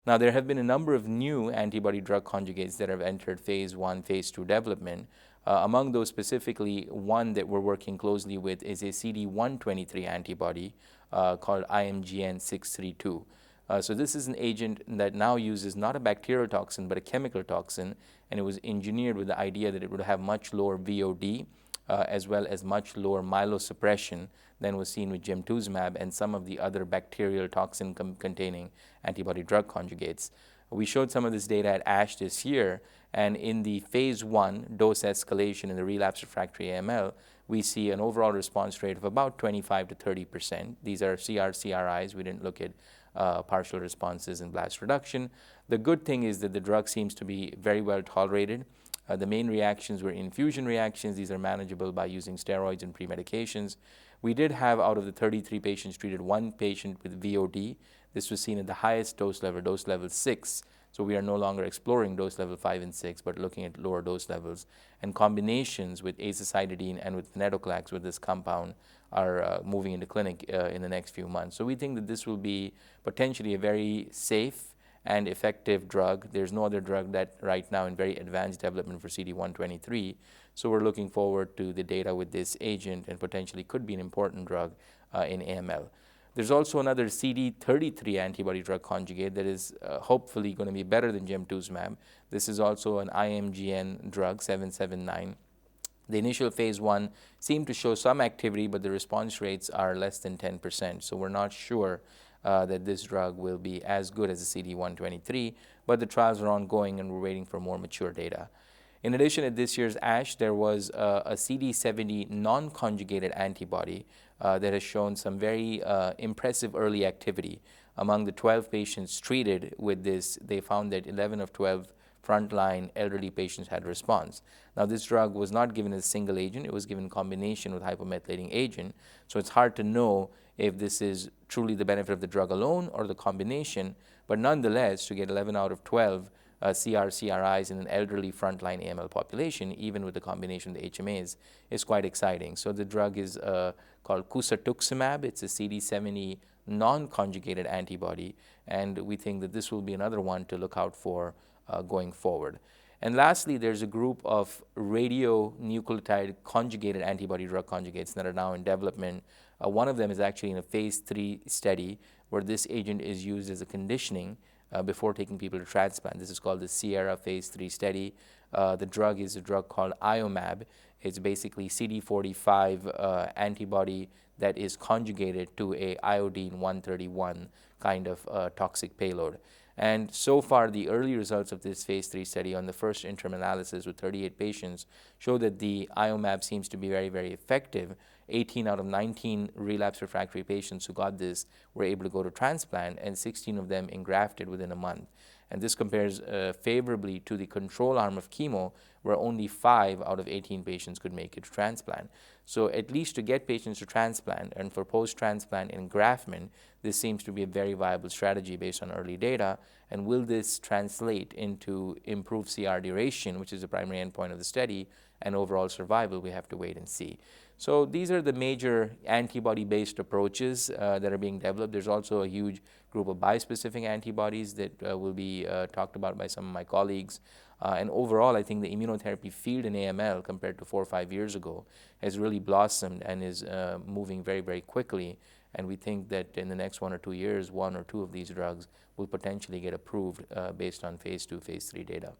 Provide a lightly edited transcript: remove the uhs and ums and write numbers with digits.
Now, there have been a number of new antibody-drug conjugates that have entered phase 1, phase 2 development. Among those specifically, one that we're working closely with is a CD123 antibody called IMGN632. So this is an agent that now uses not a bacterial toxin but a chemical toxin, and it was engineered with the idea that it would have much lower VOD as well as much lower myelosuppression than was seen with Gemtuzumab and some of the other bacterial toxin containing antibody-drug conjugates. We showed some of this data at ASH this year, and in the phase 1 dose escalation in the relapsed refractory AML, we see an overall response rate of about 25 to 30%. These are CR/CRIs. We didn't look at partial responses and blast reduction. The good thing is that the drug seems to be very well tolerated. The main reactions were infusion reactions. These are manageable by using steroids and pre-medications. We did have, out of the 33 patients treated, one patient with VOD. This was seen at the highest dose level 6. So we are no longer exploring dose level 5 and 6, but looking at lower dose levels. And combinations with azacitidine and with venetoclax with this compound are moving into clinic in the next few months. So we think that this will be potentially a very safe and effective drug. There's no other drug that right now in very advanced development for CD123. So we're looking forward to the data with this agent, and potentially could be an important drug in AML. There's also another CD33 antibody-drug conjugate that is hopefully going to be better than Gemtuzumab. This is also an IMGN drug, 779. The initial phase 1 seemed to show some activity, but the response rates are less than 10%. So we're not sure that this drug will be as good as the CD123, but the trials are ongoing and we're waiting for more mature data. In addition, at this year's ASH, there was a CD70 non-conjugated antibody that has shown some very impressive early activity. Among the 12 patients treated with this, they found that 11 of 12 frontline elderly patients had response. Now, this drug was not given as a single agent. It was given in combination with hypomethylating agent. So it's hard to know if this is truly the benefit of the drug alone or the combination. But nonetheless, to get 11 out of 12 CR/CRIs in an elderly frontline AML population, even with the combination of the HMAs, is quite exciting. So the drug is called Cusatuzumab. It's a CD70 non-conjugated antibody, and we think that this will be another one to look out for going forward. And lastly, there's a group of radionucleotide conjugated antibody-drug conjugates that are now in development. One of them is actually in a phase 3 study where this agent is used as a conditioning before taking people to transplant. This is called the Sierra phase 3 study. The drug is a drug called Iomab. It's basically CD45 antibody that is conjugated to a iodine-131 kind of toxic payload. And so far, the early results of this phase 3 study on the first interim analysis with 38 patients show that the Iomab seems to be very, very effective. 18 out of 19 relapse refractory patients who got this were able to go to transplant, and 16 of them engrafted within a month. And this compares favorably to the control arm of chemo, where only 5 out of 18 patients could make it to transplant. So at least to get patients to transplant and for post-transplant engraftment, this seems to be a very viable strategy based on early data. And will this translate into improved CR duration, which is the primary endpoint of the study, and overall survival? We have to wait and see. So these are the major antibody-based approaches that are being developed. There's also a huge group of bispecific antibodies that will be talked about by some of my colleagues. And overall, I think the immunotherapy field in AML compared to 4 or 5 years ago has really blossomed and is moving very, very quickly. And we think that in the next 1 or 2 years, 1 or 2 of these drugs will potentially get approved based on phase 2, phase 3 data.